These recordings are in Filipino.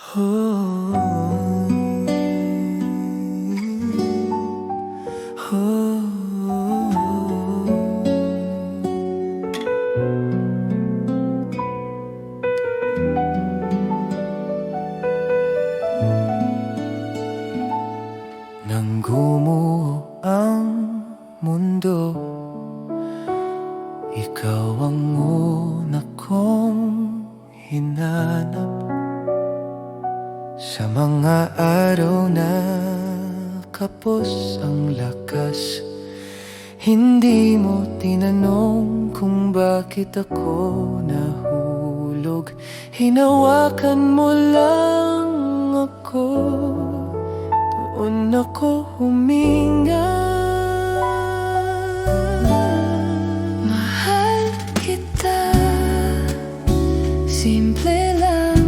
Nang gumuho ang mundo, ikaw ang una kong hinanap. Sa mga araw na kapos ang lakas, hindi mo tinanong kung bakit ako nahulog. Hinawakan mo lang ako, doon ako huminga. Mahal kita, simple lang,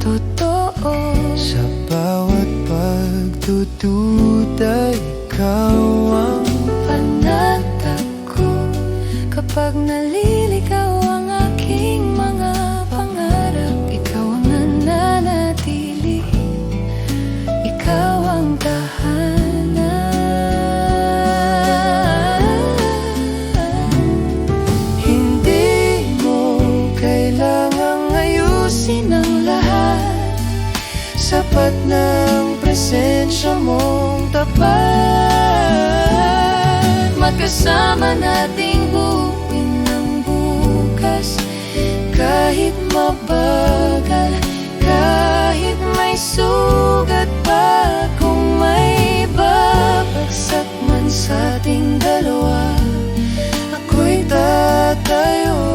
totoo. Sa bawat pagdududa, ikaw ang Panatag ko kapag naliligaw ang aking mga pangarap. Ikaw ang nananatili, ikaw ang tahanan. hindi mo kailangang ayusin ang lahat. Sapat ng presensya mong tapat. Magkasama nating buuin ang bukas, kahit mabagal, kahit may sugat pa. Kung may babagsak man sa ating dalawa, Ako'y tatayo